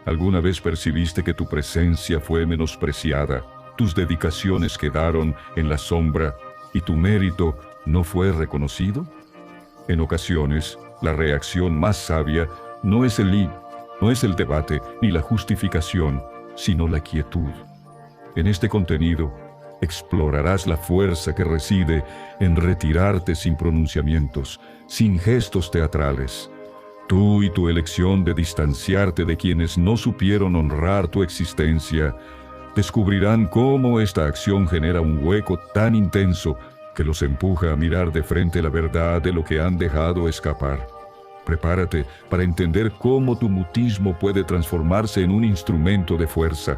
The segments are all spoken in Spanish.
¿Alguna vez percibiste que tu presencia fue menospreciada, tus dedicaciones quedaron en la sombra y tu mérito no fue reconocido? En ocasiones, la reacción más sabia no es el debate ni la justificación, sino la quietud. En este contenido, explorarás la fuerza que reside en retirarte sin pronunciamientos, sin gestos teatrales. Tú y tu elección de distanciarte de quienes no supieron honrar tu existencia, descubrirán cómo esta acción genera un hueco tan intenso que los empuja a mirar de frente la verdad de lo que han dejado escapar. Prepárate para entender cómo tu mutismo puede transformarse en un instrumento de fuerza,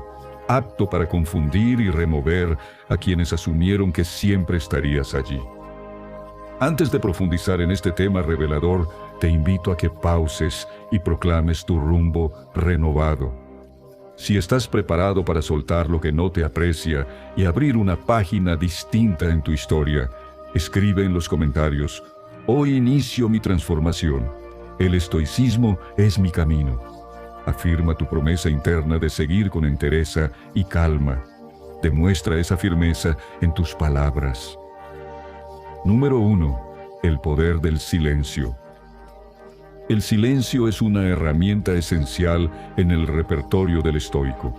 apto para confundir y remover a quienes asumieron que siempre estarías allí. Antes de profundizar en este tema revelador, te invito a que pauses y proclames tu rumbo renovado. Si estás preparado para soltar lo que no te aprecia y abrir una página distinta en tu historia, escribe en los comentarios: hoy inicio mi transformación. El estoicismo es mi camino. Afirma tu promesa interna de seguir con entereza y calma. Demuestra esa firmeza en tus palabras. Número 1. El poder del silencio. El silencio es una herramienta esencial en el repertorio del estoico.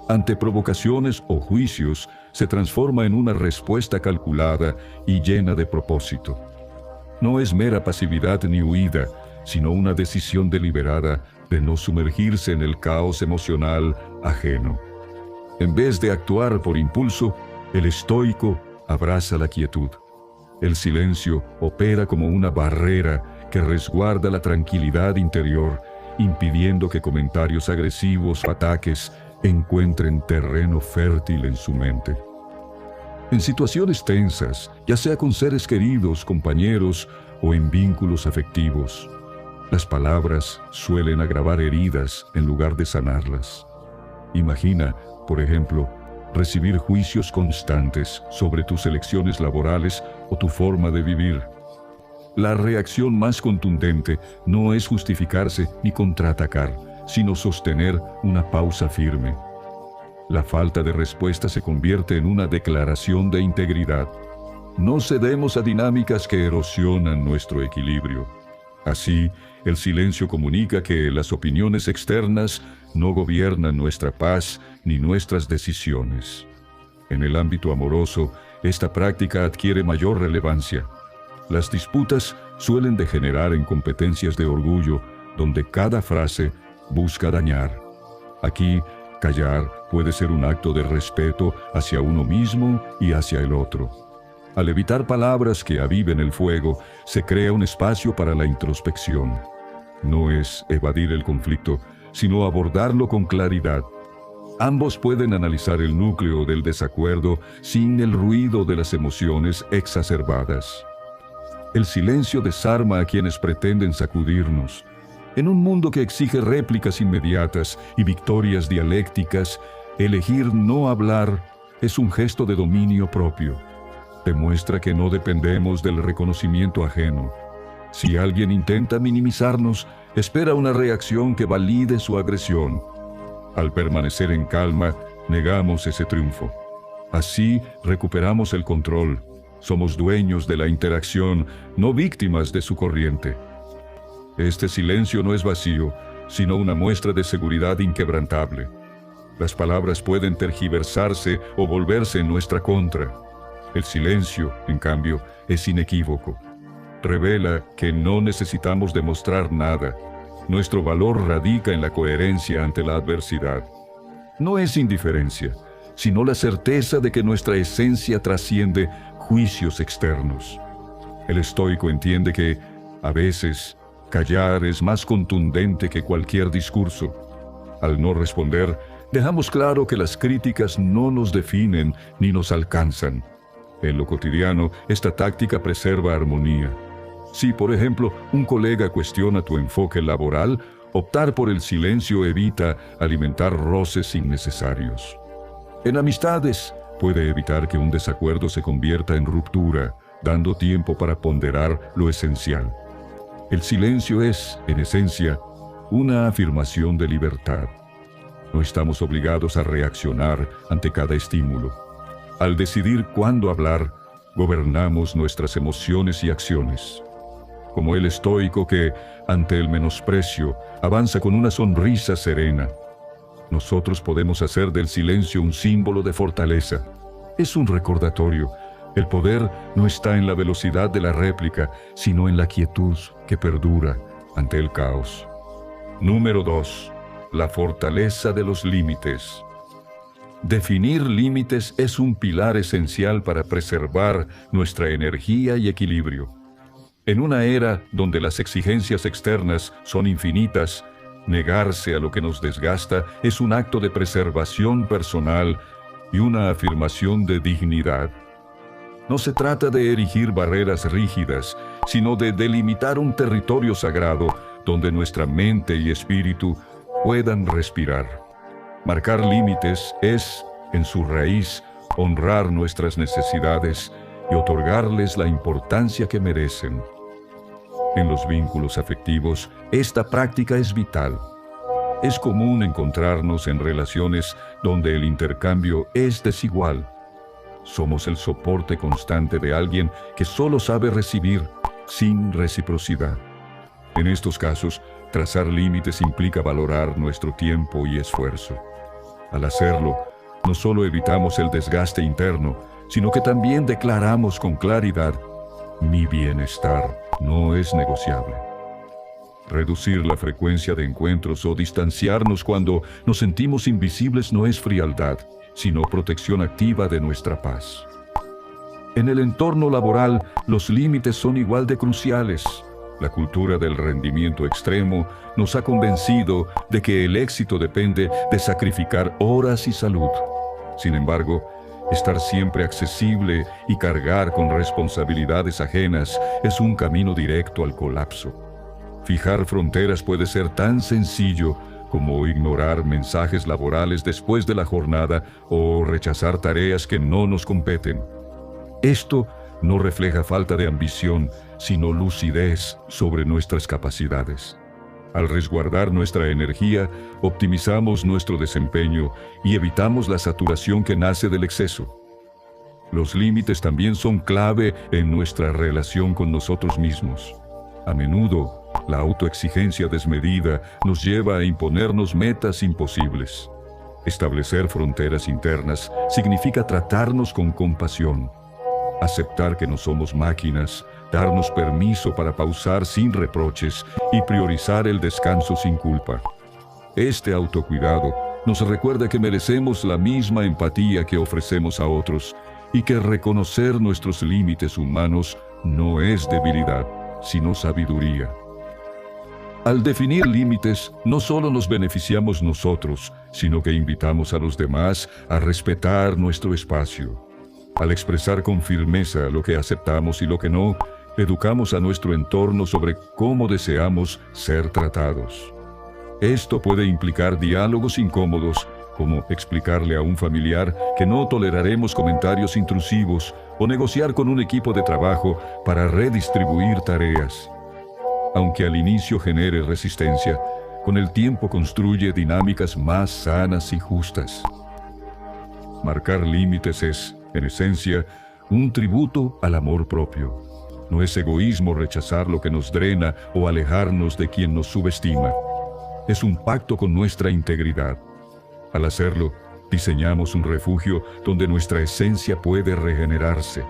Ante provocaciones o juicios, se transforma en una respuesta calculada y llena de propósito. No es mera pasividad ni huida, sino una decisión deliberada de no sumergirse en el caos emocional ajeno. En vez de actuar por impulso, el estoico abraza la quietud. El silencio opera como una barrera que resguarda la tranquilidad interior, impidiendo que comentarios agresivos o ataques encuentren terreno fértil en su mente. En situaciones tensas, ya sea con seres queridos, compañeros o en vínculos afectivos, las palabras suelen agravar heridas en lugar de sanarlas. Imagina, por ejemplo, recibir juicios constantes sobre tus elecciones laborales o tu forma de vivir. La reacción más contundente no es justificarse ni contraatacar, sino sostener una pausa firme. La falta de respuesta se convierte en una declaración de integridad. No cedemos a dinámicas que erosionan nuestro equilibrio. Así, el silencio comunica que las opiniones externas no gobiernan nuestra paz ni nuestras decisiones. En el ámbito amoroso, esta práctica adquiere mayor relevancia. Las disputas suelen degenerar en competencias de orgullo, donde cada frase busca dañar. Aquí, callar puede ser un acto de respeto hacia uno mismo y hacia el otro. Al evitar palabras que aviven el fuego, se crea un espacio para la introspección. No es evadir el conflicto, sino abordarlo con claridad. Ambos pueden analizar el núcleo del desacuerdo sin el ruido de las emociones exacerbadas. El silencio desarma a quienes pretenden sacudirnos. En un mundo que exige réplicas inmediatas y victorias dialécticas, elegir no hablar es un gesto de dominio propio. Demuestra que no dependemos del reconocimiento ajeno. Si alguien intenta minimizarnos, espera una reacción que valide su agresión. Al permanecer en calma, negamos ese triunfo. Así recuperamos el control. Somos dueños de la interacción, no víctimas de su corriente. Este silencio no es vacío, sino una muestra de seguridad inquebrantable. Las palabras pueden tergiversarse o volverse en nuestra contra. El silencio, en cambio, es inequívoco. Revela que no necesitamos demostrar nada. Nuestro valor radica en la coherencia ante la adversidad. No es indiferencia, sino la certeza de que nuestra esencia trasciende juicios externos. El estoico entiende que, a veces, callar es más contundente que cualquier discurso. Al no responder, dejamos claro que las críticas no nos definen ni nos alcanzan. En lo cotidiano, esta táctica preserva armonía. Si, por ejemplo, un colega cuestiona tu enfoque laboral, optar por el silencio evita alimentar roces innecesarios. En amistades, puede evitar que un desacuerdo se convierta en ruptura, dando tiempo para ponderar lo esencial. El silencio es, en esencia, una afirmación de libertad. No estamos obligados a reaccionar ante cada estímulo. Al decidir cuándo hablar, gobernamos nuestras emociones y acciones. Como el estoico que, ante el menosprecio, avanza con una sonrisa serena, nosotros podemos hacer del silencio un símbolo de fortaleza. Es un recordatorio. El poder no está en la velocidad de la réplica, sino en la quietud que perdura ante el caos. Número 2. La fortaleza de los límites. Definir límites es un pilar esencial para preservar nuestra energía y equilibrio. En una era donde las exigencias externas son infinitas, negarse a lo que nos desgasta es un acto de preservación personal y una afirmación de dignidad. No se trata de erigir barreras rígidas, sino de delimitar un territorio sagrado donde nuestra mente y espíritu puedan respirar. Marcar límites es, en su raíz, honrar nuestras necesidades y otorgarles la importancia que merecen. En los vínculos afectivos, esta práctica es vital. Es común encontrarnos en relaciones donde el intercambio es desigual. Somos el soporte constante de alguien que solo sabe recibir, sin reciprocidad. En estos casos, trazar límites implica valorar nuestro tiempo y esfuerzo. Al hacerlo, no solo evitamos el desgaste interno, sino que también declaramos con claridad: mi bienestar no es negociable. Reducir la frecuencia de encuentros o distanciarnos cuando nos sentimos invisibles no es frialdad, sino protección activa de nuestra paz. En el entorno laboral, los límites son igual de cruciales. La cultura del rendimiento extremo nos ha convencido de que el éxito depende de sacrificar horas y salud. Sin embargo, estar siempre accesible y cargar con responsabilidades ajenas es un camino directo al colapso. Fijar fronteras puede ser tan sencillo como ignorar mensajes laborales después de la jornada o rechazar tareas que no nos competen. Esto no refleja falta de ambición, sino lucidez sobre nuestras capacidades. Al resguardar nuestra energía, optimizamos nuestro desempeño y evitamos la saturación que nace del exceso. Los límites también son clave en nuestra relación con nosotros mismos. A menudo, la autoexigencia desmedida nos lleva a imponernos metas imposibles. Establecer fronteras internas significa tratarnos con compasión, aceptar que no somos máquinas, darnos permiso para pausar sin reproches y priorizar el descanso sin culpa. Este autocuidado nos recuerda que merecemos la misma empatía que ofrecemos a otros y que reconocer nuestros límites humanos no es debilidad, sino sabiduría. Al definir límites, no solo nos beneficiamos nosotros, sino que invitamos a los demás a respetar nuestro espacio. Al expresar con firmeza lo que aceptamos y lo que no, educamos a nuestro entorno sobre cómo deseamos ser tratados. Esto puede implicar diálogos incómodos, como explicarle a un familiar que no toleraremos comentarios intrusivos o negociar con un equipo de trabajo para redistribuir tareas. Aunque al inicio genere resistencia, con el tiempo construye dinámicas más sanas y justas. Marcar límites es, en esencia, un tributo al amor propio. No es egoísmo rechazar lo que nos drena o alejarnos de quien nos subestima. Es un pacto con nuestra integridad. Al hacerlo, diseñamos un refugio donde nuestra esencia puede regenerarse.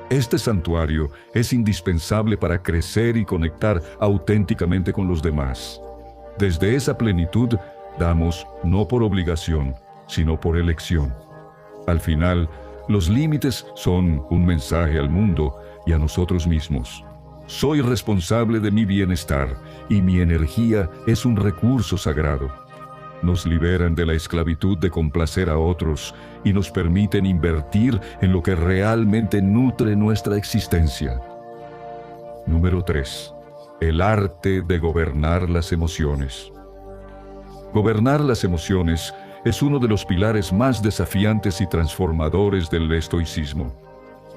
Este santuario es indispensable para crecer y conectar auténticamente con los demás. Desde esa plenitud, damos no por obligación, sino por elección. Al final, los límites son un mensaje al mundo y a nosotros mismos. Soy responsable de mi bienestar y mi energía es un recurso sagrado. Nos liberan de la esclavitud de complacer a otros y nos permiten invertir en lo que realmente nutre nuestra existencia. Número 3. El arte de gobernar las emociones. Gobernar las emociones es uno de los pilares más desafiantes y transformadores del estoicismo.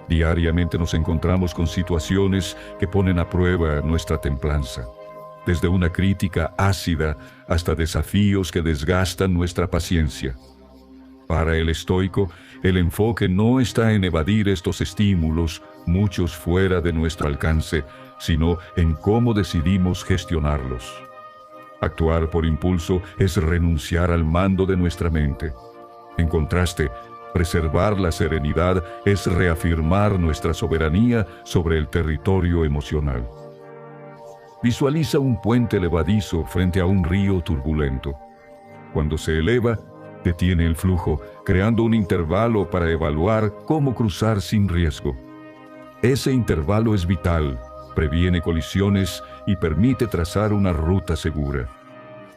Diariamente nos encontramos con situaciones que ponen a prueba nuestra templanza. desde una crítica ácida hasta desafíos que desgastan nuestra paciencia. Para el estoico, el enfoque no está en evadir estos estímulos, muchos fuera de nuestro alcance, sino en cómo decidimos gestionarlos. Actuar por impulso es renunciar al mando de nuestra mente. En contraste, preservar la serenidad es reafirmar nuestra soberanía sobre el territorio emocional. Visualiza un puente levadizo frente a un río turbulento. Cuando se eleva, detiene el flujo, creando un intervalo para evaluar cómo cruzar sin riesgo. Ese intervalo es vital, previene colisiones y permite trazar una ruta segura.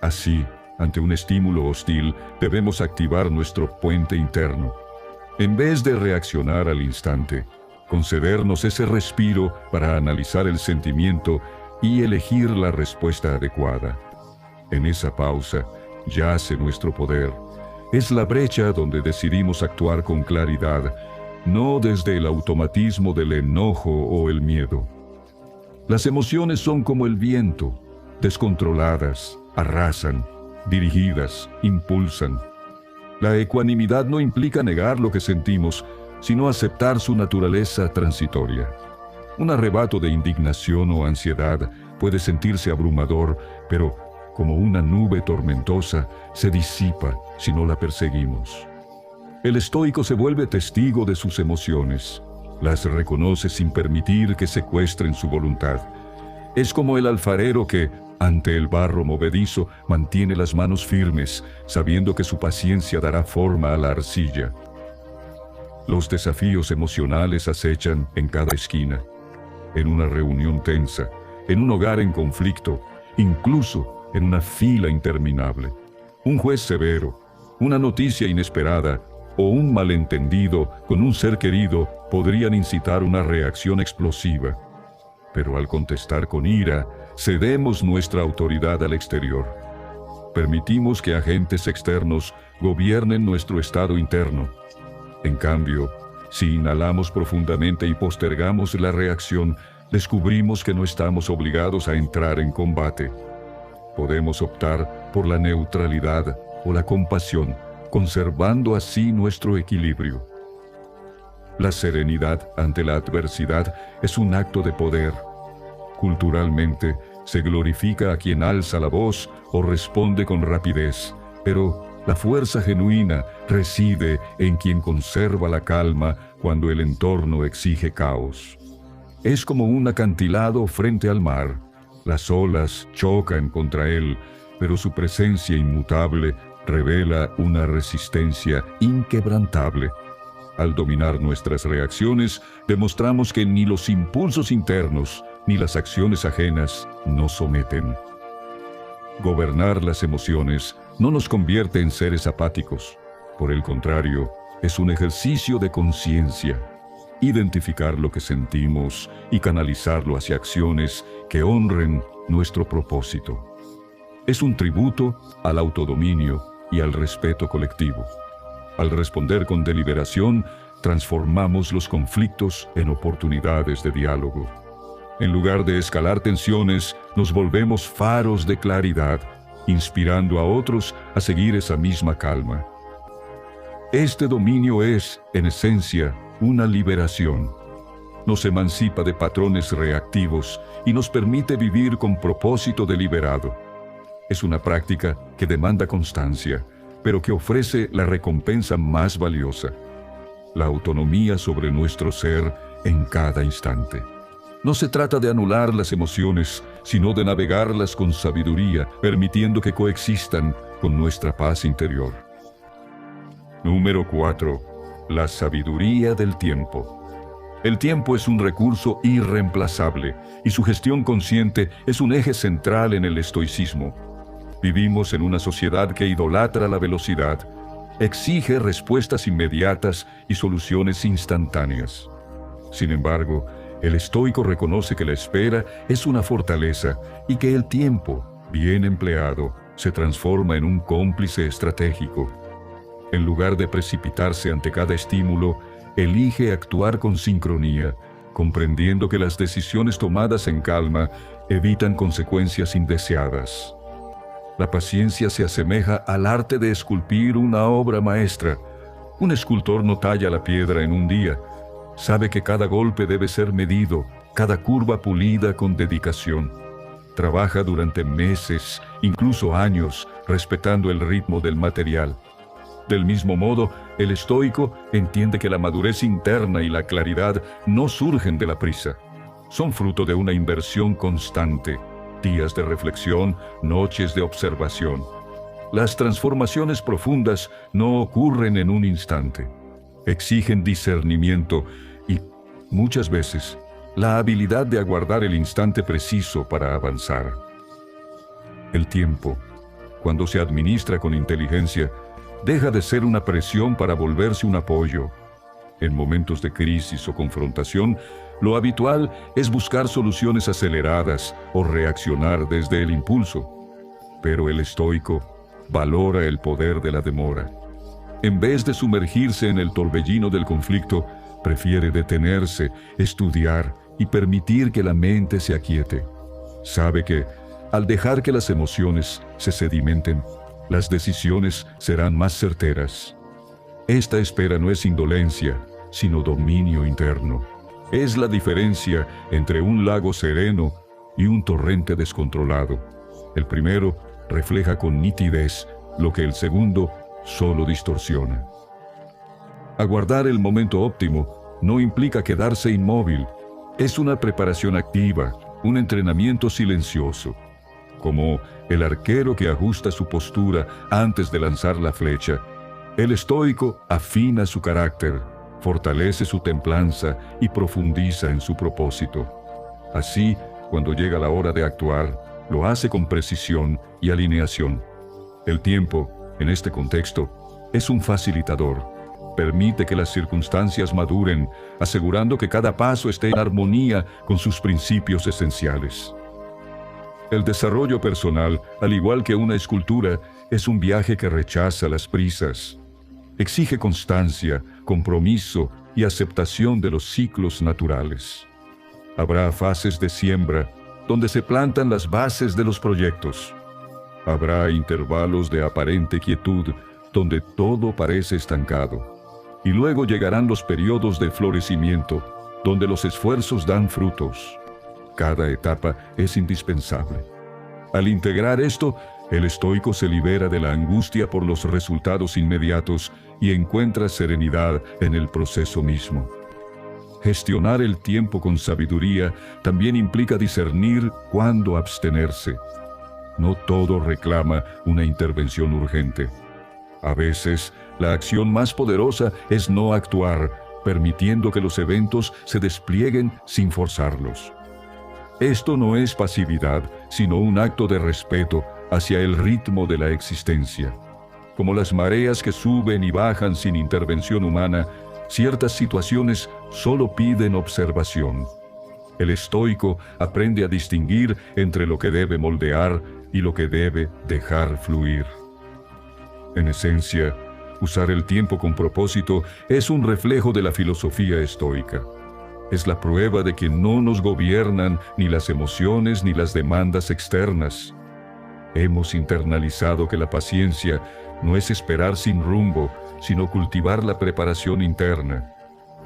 Así, ante un estímulo hostil, debemos activar nuestro puente interno. En vez de reaccionar al instante, concedernos ese respiro para analizar el sentimiento y elegir la respuesta adecuada. En esa pausa yace nuestro poder. Es la brecha donde decidimos actuar con claridad, no desde el automatismo del enojo o el miedo. Las emociones son como el viento, descontroladas, arrasan, dirigidas, impulsan. La ecuanimidad no implica negar lo que sentimos, sino aceptar su naturaleza transitoria. Un arrebato de indignación o ansiedad puede sentirse abrumador, pero como una nube tormentosa, se disipa si no la perseguimos. El estoico se vuelve testigo de sus emociones. Las reconoce sin permitir que secuestren su voluntad. Es como el alfarero que, ante el barro movedizo, mantiene las manos firmes, sabiendo que su paciencia dará forma a la arcilla. Los desafíos emocionales acechan en cada esquina, en una reunión tensa, en un hogar en conflicto, incluso en una fila interminable. Un juez severo, una noticia inesperada o un malentendido con un ser querido podrían incitar una reacción explosiva. Pero al contestar con ira, cedemos nuestra autoridad al exterior. Permitimos que agentes externos gobiernen nuestro estado interno. En cambio, si inhalamos profundamente y postergamos la reacción, descubrimos que no estamos obligados a entrar en combate. Podemos optar por la neutralidad o la compasión, conservando así nuestro equilibrio. La serenidad ante la adversidad es un acto de poder. Culturalmente, se glorifica a quien alza la voz o responde con rapidez, pero la fuerza genuina reside en quien conserva la calma cuando el entorno exige caos. Es como un acantilado frente al mar. Las olas chocan contra él, pero su presencia inmutable revela una resistencia inquebrantable. Al dominar nuestras reacciones, demostramos que ni los impulsos internos ni las acciones ajenas nos someten. Gobernar las emociones no nos convierte en seres apáticos. Por el contrario, es un ejercicio de conciencia. Identificar lo que sentimos y canalizarlo hacia acciones que honren nuestro propósito. Es un tributo al autodominio y al respeto colectivo. Al responder con deliberación, transformamos los conflictos en oportunidades de diálogo. En lugar de escalar tensiones, nos volvemos faros de claridad, inspirando a otros a seguir esa misma calma. Este dominio es, en esencia, una liberación. Nos emancipa de patrones reactivos y nos permite vivir con propósito deliberado. Es una práctica que demanda constancia, pero que ofrece la recompensa más valiosa: la autonomía sobre nuestro ser en cada instante. No se trata de anular las emociones, sino de navegarlas con sabiduría, permitiendo que coexistan con nuestra paz interior. Número 4. La sabiduría del tiempo. El tiempo es un recurso irreemplazable, y su gestión consciente es un eje central en el estoicismo. Vivimos en una sociedad que idolatra la velocidad, exige respuestas inmediatas y soluciones instantáneas. Sin embargo, el estoico reconoce que la espera es una fortaleza y que el tiempo, bien empleado, se transforma en un cómplice estratégico. En lugar de precipitarse ante cada estímulo, elige actuar con sincronía, comprendiendo que las decisiones tomadas en calma evitan consecuencias indeseadas. La paciencia se asemeja al arte de esculpir una obra maestra. Un escultor no talla la piedra en un día. Sabe que cada golpe debe ser medido, cada curva pulida con dedicación. Trabaja durante meses, incluso años, respetando el ritmo del material. Del mismo modo, el estoico entiende que la madurez interna y la claridad no surgen de la prisa. Son fruto de una inversión constante, días de reflexión, noches de observación. Las transformaciones profundas no ocurren en un instante. Exigen discernimiento y, muchas veces, la habilidad de aguardar el instante preciso para avanzar. El tiempo, cuando se administra con inteligencia, deja de ser una presión para volverse un apoyo. En momentos de crisis o confrontación, lo habitual es buscar soluciones aceleradas o reaccionar desde el impulso. Pero el estoico valora el poder de la demora. En vez de sumergirse en el torbellino del conflicto, prefiere detenerse, estudiar y permitir que la mente se aquiete. Sabe que, al dejar que las emociones se sedimenten, las decisiones serán más certeras. Esta espera no es indolencia, sino dominio interno. Es la diferencia entre un lago sereno y un torrente descontrolado. El primero refleja con nitidez lo que el segundo solo distorsiona. Aguardar el momento óptimo no implica quedarse inmóvil. Es una preparación activa, un entrenamiento silencioso. Como el arquero que ajusta su postura antes de lanzar la flecha, el estoico afina su carácter, fortalece su templanza y profundiza en su propósito. Así, cuando llega la hora de actuar, lo hace con precisión y alineación. El tiempo, en este contexto, es un facilitador. Permite que las circunstancias maduren, asegurando que cada paso esté en armonía con sus principios esenciales. El desarrollo personal, al igual que una escultura, es un viaje que rechaza las prisas. Exige constancia, compromiso y aceptación de los ciclos naturales. Habrá fases de siembra, donde se plantan las bases de los proyectos. Habrá intervalos de aparente quietud, donde todo parece estancado. Y luego llegarán los periodos de florecimiento, donde los esfuerzos dan frutos. Cada etapa es indispensable. Al integrar esto, el estoico se libera de la angustia por los resultados inmediatos y encuentra serenidad en el proceso mismo. Gestionar el tiempo con sabiduría también implica discernir cuándo abstenerse. No todo reclama una intervención urgente. A veces, la acción más poderosa es no actuar, permitiendo que los eventos se desplieguen sin forzarlos. Esto no es pasividad, sino un acto de respeto hacia el ritmo de la existencia. Como las mareas que suben y bajan sin intervención humana, ciertas situaciones solo piden observación. El estoico aprende a distinguir entre lo que debe moldear y lo que debe dejar fluir. En esencia, usar el tiempo con propósito es un reflejo de la filosofía estoica. Es la prueba de que no nos gobiernan ni las emociones ni las demandas externas. Hemos internalizado que la paciencia no es esperar sin rumbo, sino cultivar la preparación interna.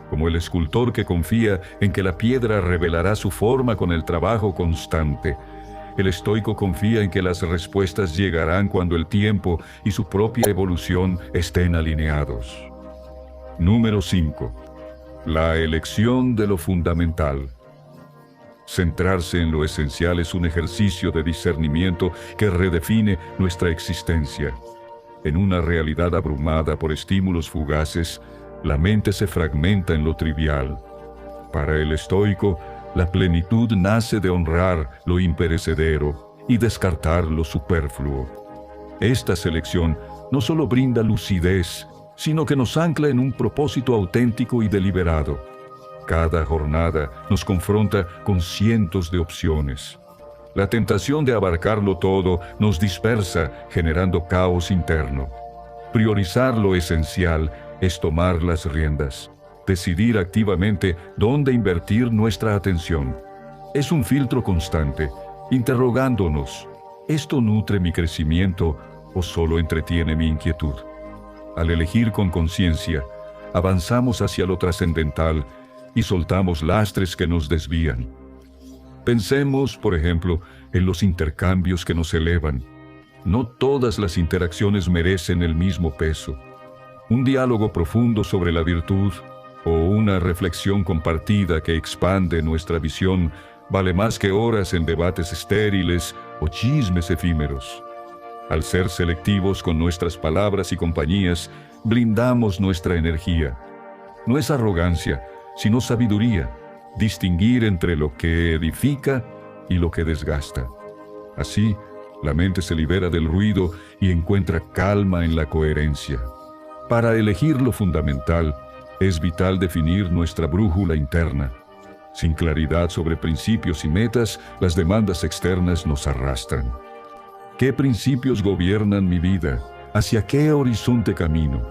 Como el escultor que confía en que la piedra revelará su forma con el trabajo constante, el estoico confía en que las respuestas llegarán cuando el tiempo y su propia evolución estén alineados. Número 5. La elección de lo fundamental. Centrarse en lo esencial es un ejercicio de discernimiento que redefine nuestra existencia. En una realidad abrumada por estímulos fugaces, la mente se fragmenta en lo trivial. Para el estoico, la plenitud nace de honrar lo imperecedero y descartar lo superfluo. Esta selección no solo brinda lucidez, sino que nos ancla en un propósito auténtico y deliberado. Cada jornada nos confronta con cientos de opciones. La tentación de abarcarlo todo nos dispersa, generando caos interno. Priorizar lo esencial es tomar las riendas, decidir activamente dónde invertir nuestra atención. Es un filtro constante, interrogándonos, ¿esto nutre mi crecimiento o solo entretiene mi inquietud? Al elegir con conciencia, avanzamos hacia lo trascendental y soltamos lastres que nos desvían. Pensemos, por ejemplo, en los intercambios que nos elevan. No todas las interacciones merecen el mismo peso. Un diálogo profundo sobre la virtud o una reflexión compartida que expande nuestra visión vale más que horas en debates estériles o chismes efímeros. Al ser selectivos con nuestras palabras y compañías, blindamos nuestra energía. No es arrogancia, sino sabiduría, distinguir entre lo que edifica y lo que desgasta. Así, la mente se libera del ruido y encuentra calma en la coherencia. Para elegir lo fundamental, es vital definir nuestra brújula interna. Sin claridad sobre principios y metas, las demandas externas nos arrastran. ¿Qué principios gobiernan mi vida? ¿Hacia qué horizonte camino?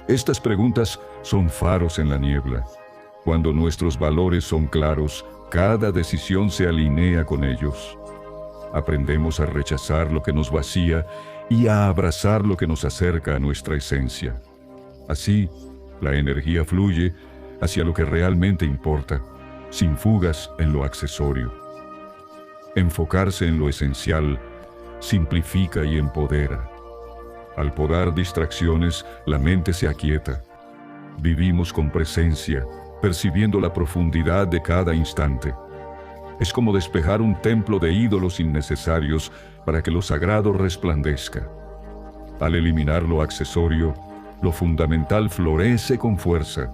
Estas preguntas son faros en la niebla. Cuando nuestros valores son claros, cada decisión se alinea con ellos. Aprendemos a rechazar lo que nos vacía y a abrazar lo que nos acerca a nuestra esencia. Así, la energía fluye hacia lo que realmente importa, sin fugas en lo accesorio. Enfocarse en lo esencial simplifica y empodera. Al podar distracciones, la mente se aquieta. Vivimos con presencia, percibiendo la profundidad de cada instante. Es como despejar un templo de ídolos innecesarios para que lo sagrado resplandezca. Al eliminar lo accesorio, lo fundamental florece con fuerza.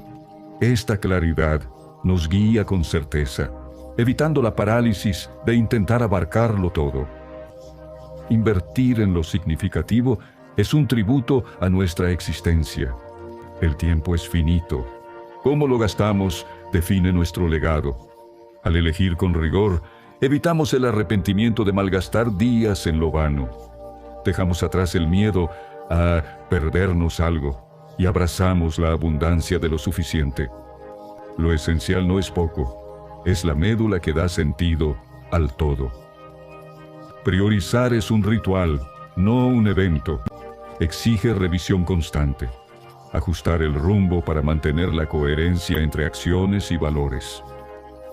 Esta claridad nos guía con certeza, evitando la parálisis de intentar abarcarlo todo. Invertir en lo significativo es un tributo a nuestra existencia. El tiempo es finito. Cómo lo gastamos define nuestro legado. Al elegir con rigor, evitamos el arrepentimiento de malgastar días en lo vano. Dejamos atrás el miedo a perdernos algo y abrazamos la abundancia de lo suficiente. Lo esencial no es poco, es la médula que da sentido al todo. Priorizar es un ritual, no un evento. Exige revisión constante. Ajustar el rumbo para mantener la coherencia entre acciones y valores.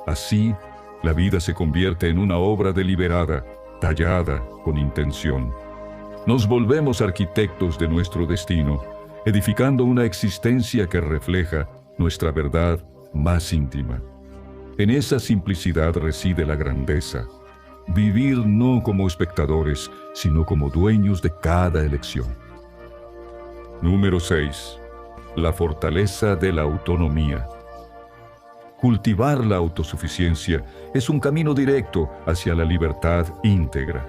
Así, la vida se convierte en una obra deliberada, tallada con intención. Nos volvemos arquitectos de nuestro destino, edificando una existencia que refleja nuestra verdad más íntima. En esa simplicidad reside la grandeza. Vivir no como espectadores, sino como dueños de cada elección. Número 6. La fortaleza de la autonomía. Cultivar la autosuficiencia es un camino directo hacia la libertad íntegra.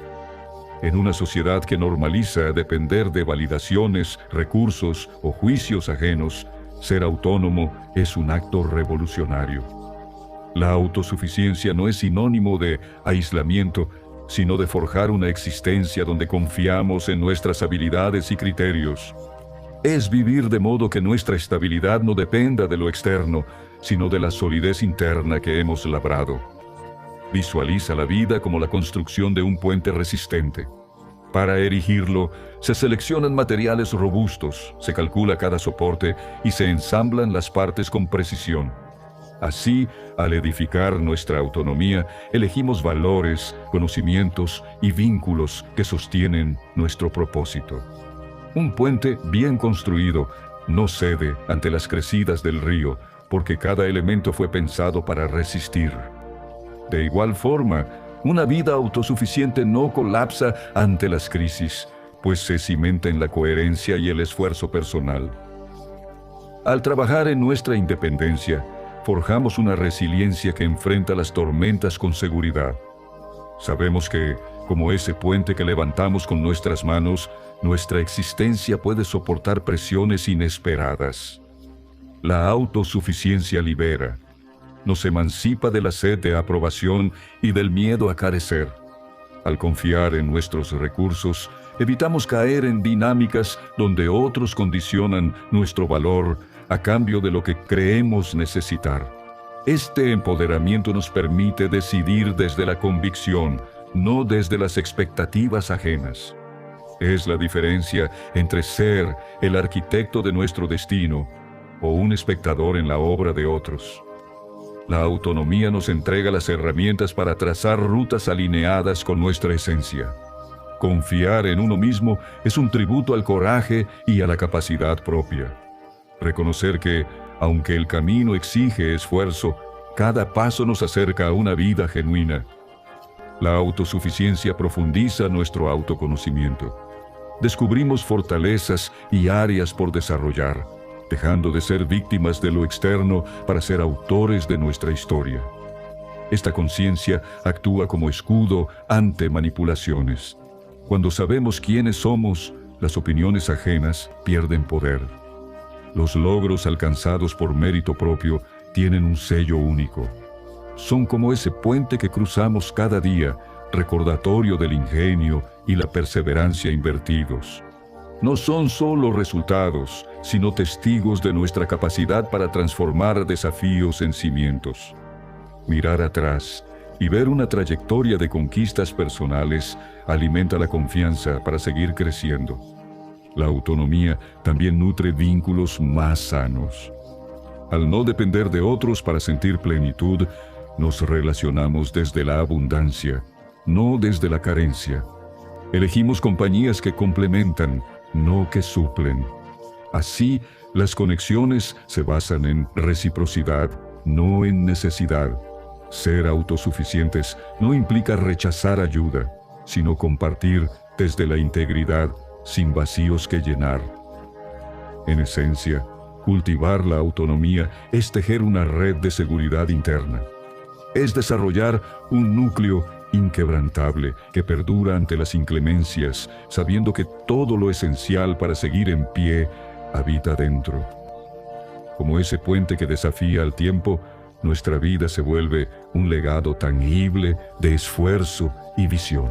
En una sociedad que normaliza depender de validaciones, recursos o juicios ajenos, ser autónomo es un acto revolucionario. La autosuficiencia no es sinónimo de aislamiento, sino de forjar una existencia donde confiamos en nuestras habilidades y criterios. Es vivir de modo que nuestra estabilidad no dependa de lo externo, sino de la solidez interna que hemos labrado. Visualiza la vida como la construcción de un puente resistente. Para erigirlo, se seleccionan materiales robustos, se calcula cada soporte y se ensamblan las partes con precisión. Así, al edificar nuestra autonomía, elegimos valores, conocimientos y vínculos que sostienen nuestro propósito. Un puente bien construido no cede ante las crecidas del río, porque cada elemento fue pensado para resistir. De igual forma, una vida autosuficiente no colapsa ante las crisis, pues se cimenta en la coherencia y el esfuerzo personal. Al trabajar en nuestra independencia, forjamos una resiliencia que enfrenta las tormentas con seguridad. Sabemos que, como ese puente que levantamos con nuestras manos, nuestra existencia puede soportar presiones inesperadas. La autosuficiencia libera, nos emancipa de la sed de aprobación y del miedo a carecer. Al confiar en nuestros recursos, evitamos caer en dinámicas donde otros condicionan nuestro valor a cambio de lo que creemos necesitar. Este empoderamiento nos permite decidir desde la convicción, no desde las expectativas ajenas. Es la diferencia entre ser el arquitecto de nuestro destino o un espectador en la obra de otros. La autonomía nos entrega las herramientas para trazar rutas alineadas con nuestra esencia. Confiar en uno mismo es un tributo al coraje y a la capacidad propia. Reconocer que, aunque el camino exige esfuerzo, cada paso nos acerca a una vida genuina. La autosuficiencia profundiza nuestro autoconocimiento. Descubrimos fortalezas y áreas por desarrollar, dejando de ser víctimas de lo externo para ser autores de nuestra historia. Esta conciencia actúa como escudo ante manipulaciones. Cuando sabemos quiénes somos, las opiniones ajenas pierden poder. Los logros alcanzados por mérito propio tienen un sello único. Son como ese puente que cruzamos cada día, recordatorio del ingenio y la perseverancia invertidos. No son solo resultados, sino testigos de nuestra capacidad para transformar desafíos en cimientos. Mirar atrás y ver una trayectoria de conquistas personales alimenta la confianza para seguir creciendo. La autonomía también nutre vínculos más sanos. Al no depender de otros para sentir plenitud, nos relacionamos desde la abundancia, no desde la carencia. Elegimos compañías que complementan, no que suplen. Así, las conexiones se basan en reciprocidad, no en necesidad. Ser autosuficientes no implica rechazar ayuda, sino compartir desde la integridad, sin vacíos que llenar. En esencia, cultivar la autonomía es tejer una red de seguridad interna. Es desarrollar un núcleo inquebrantable que perdura ante las inclemencias, sabiendo que todo lo esencial para seguir en pie habita dentro. Como ese puente que desafía al tiempo, nuestra vida se vuelve un legado tangible de esfuerzo y visión.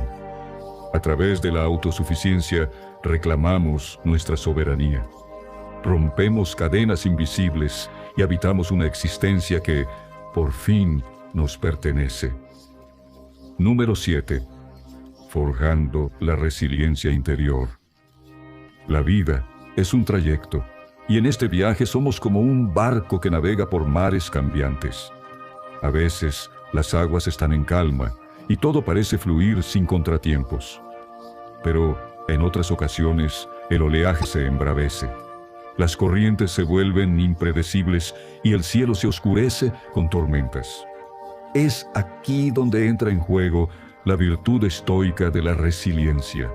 A través de la autosuficiencia, reclamamos nuestra soberanía. Rompemos cadenas invisibles y habitamos una existencia que, por fin, nos pertenece. Número 7. Forjando la resiliencia interior. La vida es un trayecto, y en este viaje somos como un barco que navega por mares cambiantes. A veces, las aguas están en calma, y todo parece fluir sin contratiempos. Pero, en otras ocasiones, el oleaje se embravece. Las corrientes se vuelven impredecibles y el cielo se oscurece con tormentas. Es aquí donde entra en juego la virtud estoica de la resiliencia.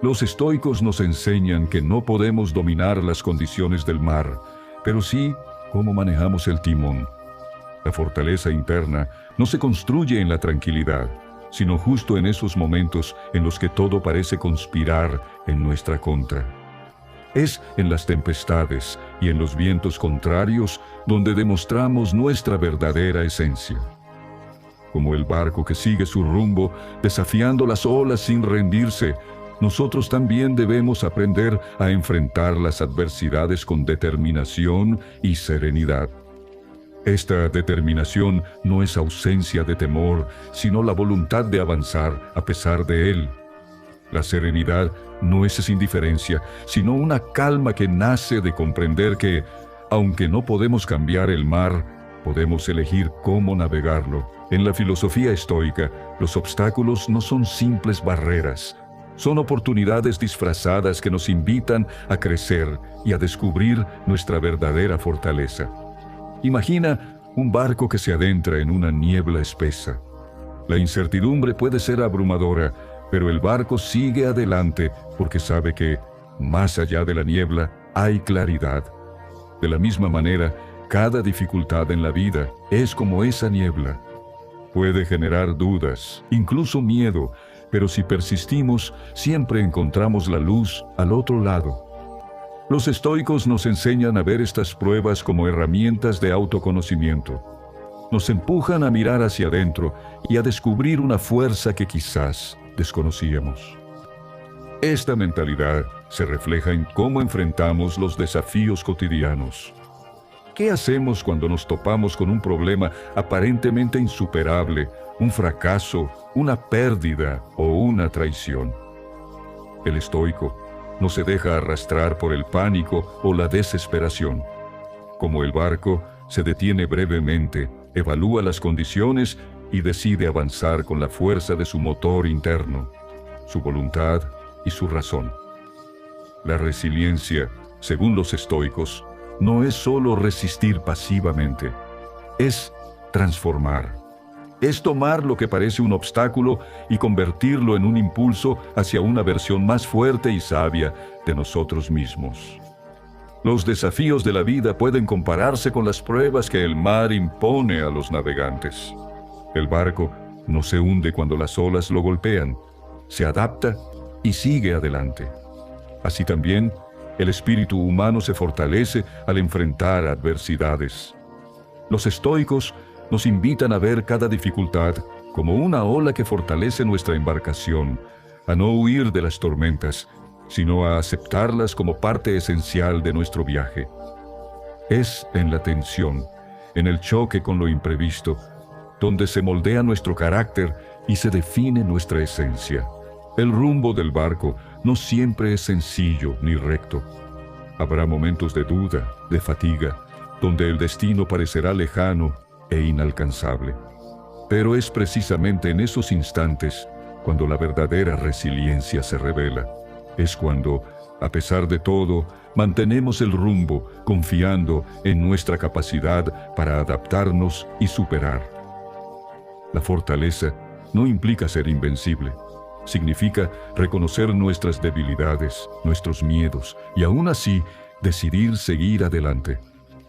Los estoicos nos enseñan que no podemos dominar las condiciones del mar, pero sí cómo manejamos el timón. La fortaleza interna no se construye en la tranquilidad, sino justo en esos momentos en los que todo parece conspirar en nuestra contra. Es en las tempestades y en los vientos contrarios donde demostramos nuestra verdadera esencia. Como el barco que sigue su rumbo, desafiando las olas sin rendirse, nosotros también debemos aprender a enfrentar las adversidades con determinación y serenidad. Esta determinación no es ausencia de temor, sino la voluntad de avanzar a pesar de él. La serenidad no es indiferencia, sino una calma que nace de comprender que, aunque no podemos cambiar el mar, podemos elegir cómo navegarlo. En la filosofía estoica, los obstáculos no son simples barreras, son oportunidades disfrazadas que nos invitan a crecer y a descubrir nuestra verdadera fortaleza. Imagina un barco que se adentra en una niebla espesa. La incertidumbre puede ser abrumadora, pero el barco sigue adelante porque sabe que, más allá de la niebla, hay claridad. De la misma manera, cada dificultad en la vida es como esa niebla. Puede generar dudas, incluso miedo, pero si persistimos, siempre encontramos la luz al otro lado. Los estoicos nos enseñan a ver estas pruebas como herramientas de autoconocimiento. Nos empujan a mirar hacia adentro y a descubrir una fuerza que quizás desconocíamos. Esta mentalidad se refleja en cómo enfrentamos los desafíos cotidianos. ¿Qué hacemos cuando nos topamos con un problema aparentemente insuperable, un fracaso, una pérdida o una traición? El estoico no se deja arrastrar por el pánico o la desesperación. Como el barco, se detiene brevemente, evalúa las condiciones y decide avanzar con la fuerza de su motor interno, su voluntad y su razón. La resiliencia, según los estoicos, no es solo resistir pasivamente, es transformar. Es tomar lo que parece un obstáculo y convertirlo en un impulso hacia una versión más fuerte y sabia de nosotros mismos. Los desafíos de la vida pueden compararse con las pruebas que el mar impone a los navegantes. El barco no se hunde cuando las olas lo golpean, se adapta y sigue adelante. Así también, el espíritu humano se fortalece al enfrentar adversidades. Los estoicos nos invitan a ver cada dificultad como una ola que fortalece nuestra embarcación, a no huir de las tormentas, sino a aceptarlas como parte esencial de nuestro viaje. Es en la tensión, en el choque con lo imprevisto, donde se moldea nuestro carácter y se define nuestra esencia. El rumbo del barco no siempre es sencillo ni recto. Habrá momentos de duda, de fatiga, donde el destino parecerá lejano e inalcanzable. Pero es precisamente en esos instantes cuando la verdadera resiliencia se revela. Es cuando, a pesar de todo, mantenemos el rumbo, confiando en nuestra capacidad para adaptarnos y superar. La fortaleza no implica ser invencible. Significa reconocer nuestras debilidades, nuestros miedos, y aún así decidir seguir adelante.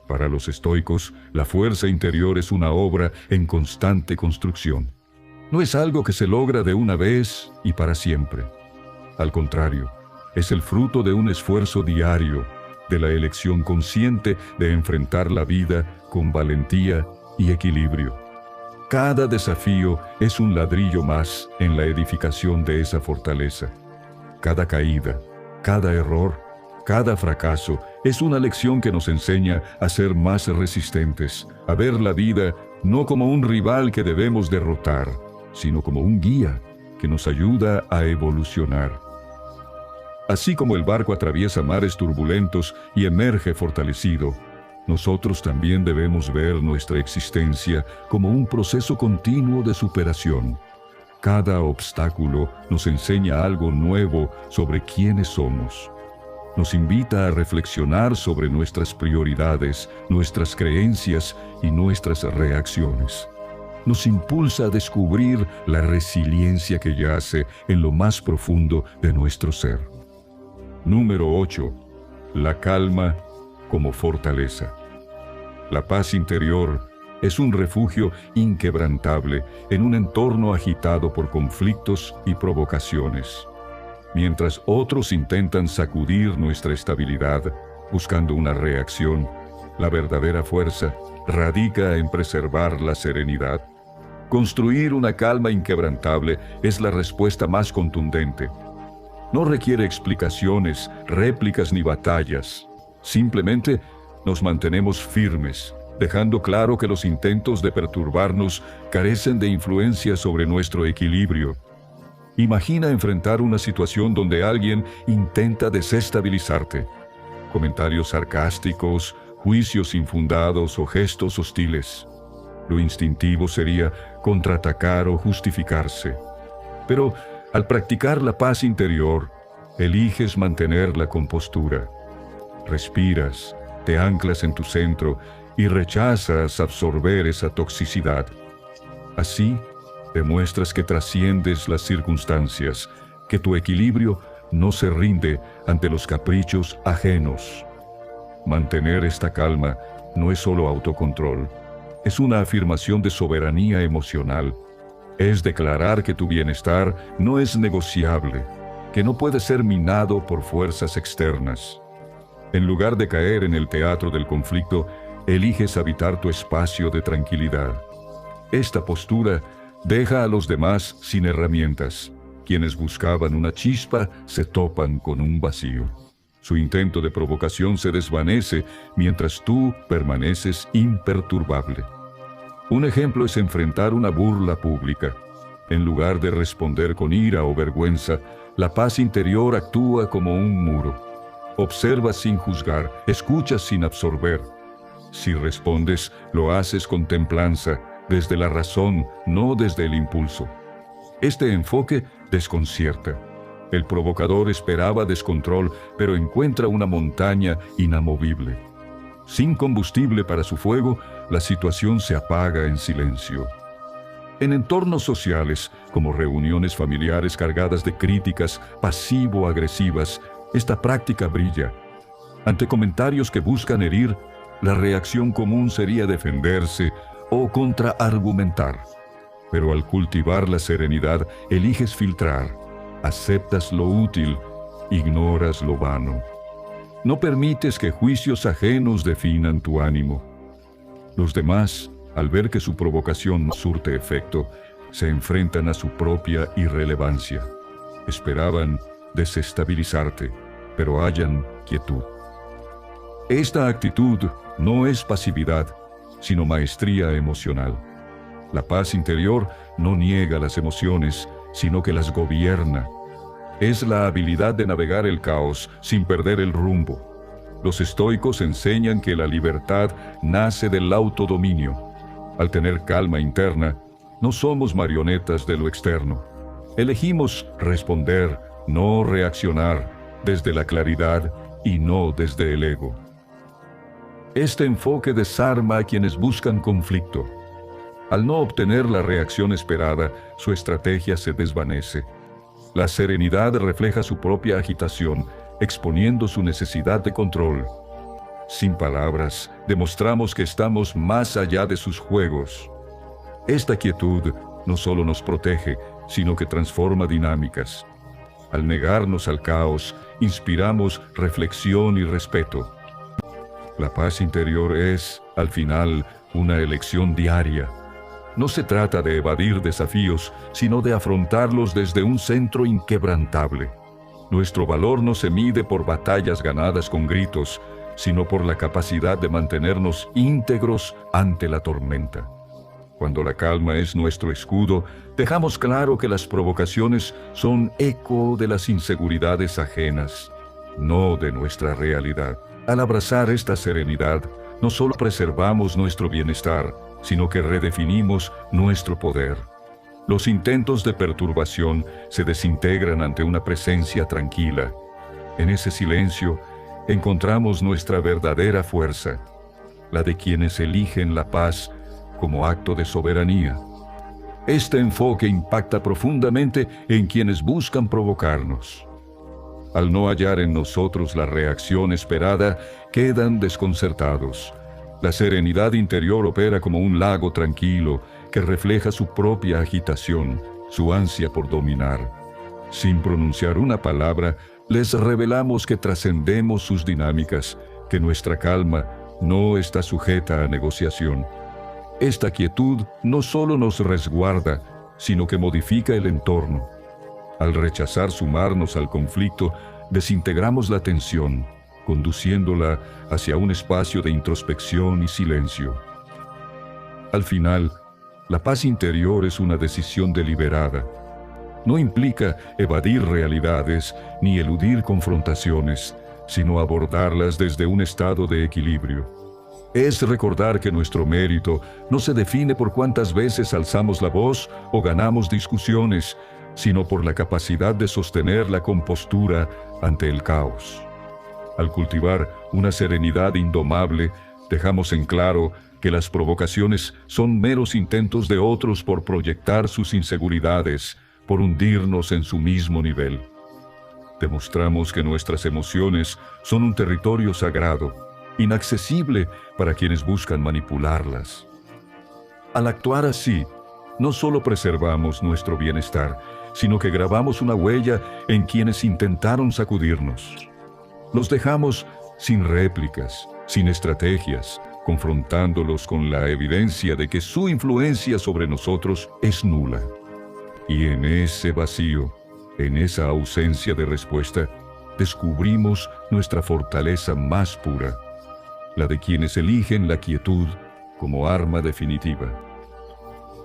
Para los estoicos, la fuerza interior es una obra en constante construcción. No es algo que se logra de una vez y para siempre. Al contrario, es el fruto de un esfuerzo diario, de la elección consciente de enfrentar la vida con valentía y equilibrio. Cada desafío es un ladrillo más en la edificación de esa fortaleza. Cada caída, cada error, cada fracaso es una lección que nos enseña a ser más resistentes, a ver la vida no como un rival que debemos derrotar, sino como un guía que nos ayuda a evolucionar. Así como el barco atraviesa mares turbulentos y emerge fortalecido, nosotros también debemos ver nuestra existencia como un proceso continuo de superación. Cada obstáculo nos enseña algo nuevo sobre quiénes somos. Nos invita a reflexionar sobre nuestras prioridades, nuestras creencias y nuestras reacciones. Nos impulsa a descubrir la resiliencia que yace en lo más profundo de nuestro ser. Número 8. La calma como fortaleza. La paz interior es un refugio inquebrantable en un entorno agitado por conflictos y provocaciones. Mientras otros intentan sacudir nuestra estabilidad, buscando una reacción, la verdadera fuerza radica en preservar la serenidad. Construir una calma inquebrantable es la respuesta más contundente. No requiere explicaciones, réplicas ni batallas. Simplemente nos mantenemos firmes, dejando claro que los intentos de perturbarnos carecen de influencia sobre nuestro equilibrio. Imagina enfrentar una situación donde alguien intenta desestabilizarte. Comentarios sarcásticos, juicios infundados o gestos hostiles. Lo instintivo sería contraatacar o justificarse. Pero al practicar la paz interior, eliges mantener la compostura. Respiras, te anclas en tu centro y rechazas absorber esa toxicidad. Así, demuestras que trasciendes las circunstancias, que tu equilibrio no se rinde ante los caprichos ajenos. Mantener esta calma no es solo autocontrol, es una afirmación de soberanía emocional. Es declarar que tu bienestar no es negociable, que no puede ser minado por fuerzas externas. En lugar de caer en el teatro del conflicto, eliges habitar tu espacio de tranquilidad. Esta postura deja a los demás sin herramientas. Quienes buscaban una chispa se topan con un vacío. Su intento de provocación se desvanece mientras tú permaneces imperturbable. Un ejemplo es enfrentar una burla pública. En lugar de responder con ira o vergüenza, la paz interior actúa como un muro. Observas sin juzgar, escuchas sin absorber. Si respondes, lo haces con templanza, desde la razón, no desde el impulso. Este enfoque desconcierta. El provocador esperaba descontrol, pero encuentra una montaña inamovible. Sin combustible para su fuego, la situación se apaga en silencio. En entornos sociales, como reuniones familiares cargadas de críticas pasivo-agresivas, esta práctica brilla. Ante comentarios que buscan herir, la reacción común sería defenderse o contraargumentar. Pero al cultivar la serenidad, eliges filtrar. Aceptas lo útil, ignoras lo vano. No permites que juicios ajenos definan tu ánimo. Los demás, al ver que su provocación no surte efecto, se enfrentan a su propia irrelevancia. Esperaban desestabilizarte, pero hallan quietud. Esta actitud no es pasividad, sino maestría emocional. La paz interior no niega las emociones, sino que las gobierna. Es la habilidad de navegar el caos sin perder el rumbo. Los estoicos enseñan que la libertad nace del autodominio. Al tener calma interna, no somos marionetas de lo externo. Elegimos responder, no reaccionar, desde la claridad y no desde el ego. Este enfoque desarma a quienes buscan conflicto. Al no obtener la reacción esperada, su estrategia se desvanece. La serenidad refleja su propia agitación, exponiendo su necesidad de control. Sin palabras, demostramos que estamos más allá de sus juegos. Esta quietud no solo nos protege, sino que transforma dinámicas. Al negarnos al caos, inspiramos reflexión y respeto. La paz interior es, al final, una elección diaria. No se trata de evadir desafíos, sino de afrontarlos desde un centro inquebrantable. Nuestro valor no se mide por batallas ganadas con gritos, sino por la capacidad de mantenernos íntegros ante la tormenta. Cuando la calma es nuestro escudo, dejamos claro que las provocaciones son eco de las inseguridades ajenas, no de nuestra realidad. Al abrazar esta serenidad, no solo preservamos nuestro bienestar, sino que redefinimos nuestro poder. Los intentos de perturbación se desintegran ante una presencia tranquila. En ese silencio encontramos nuestra verdadera fuerza, la de quienes eligen la paz como acto de soberanía. Este enfoque impacta profundamente en quienes buscan provocarnos. Al no hallar en nosotros la reacción esperada, quedan desconcertados. La serenidad interior opera como un lago tranquilo que refleja su propia agitación, su ansia por dominar. Sin pronunciar una palabra, les revelamos que trascendemos sus dinámicas, que nuestra calma no está sujeta a negociación. Esta quietud no solo nos resguarda, sino que modifica el entorno. Al rechazar sumarnos al conflicto, desintegramos la tensión, conduciéndola hacia un espacio de introspección y silencio. Al final, la paz interior es una decisión deliberada. No implica evadir realidades ni eludir confrontaciones, sino abordarlas desde un estado de equilibrio. Es recordar que nuestro mérito no se define por cuántas veces alzamos la voz o ganamos discusiones, sino por la capacidad de sostener la compostura ante el caos. Al cultivar una serenidad indomable, dejamos en claro que las provocaciones son meros intentos de otros por proyectar sus inseguridades, por hundirnos en su mismo nivel. Demostramos que nuestras emociones son un territorio sagrado, inaccesible para quienes buscan manipularlas. Al actuar así, no solo preservamos nuestro bienestar, sino que grabamos una huella en quienes intentaron sacudirnos. Los dejamos sin réplicas, sin estrategias, confrontándolos con la evidencia de que su influencia sobre nosotros es nula. Y en ese vacío, en esa ausencia de respuesta, descubrimos nuestra fortaleza más pura, la de quienes eligen la quietud como arma definitiva.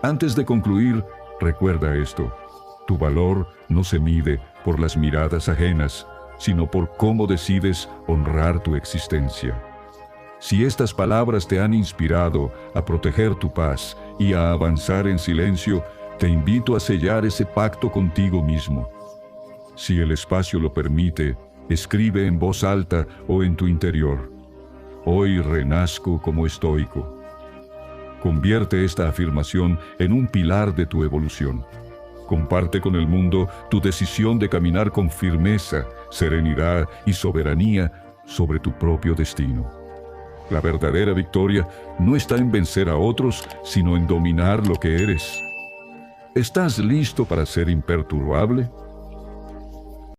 Antes de concluir, recuerda esto: tu valor no se mide por las miradas ajenas, sino por cómo decides honrar tu existencia. Si estas palabras te han inspirado a proteger tu paz y a avanzar en silencio, te invito a sellar ese pacto contigo mismo. Si el espacio lo permite, escribe en voz alta o en tu interior: hoy renazco como estoico. Convierte esta afirmación en un pilar de tu evolución. Comparte con el mundo tu decisión de caminar con firmeza, serenidad y soberanía sobre tu propio destino. La verdadera victoria no está en vencer a otros, sino en dominar lo que eres. ¿Estás listo para ser imperturbable?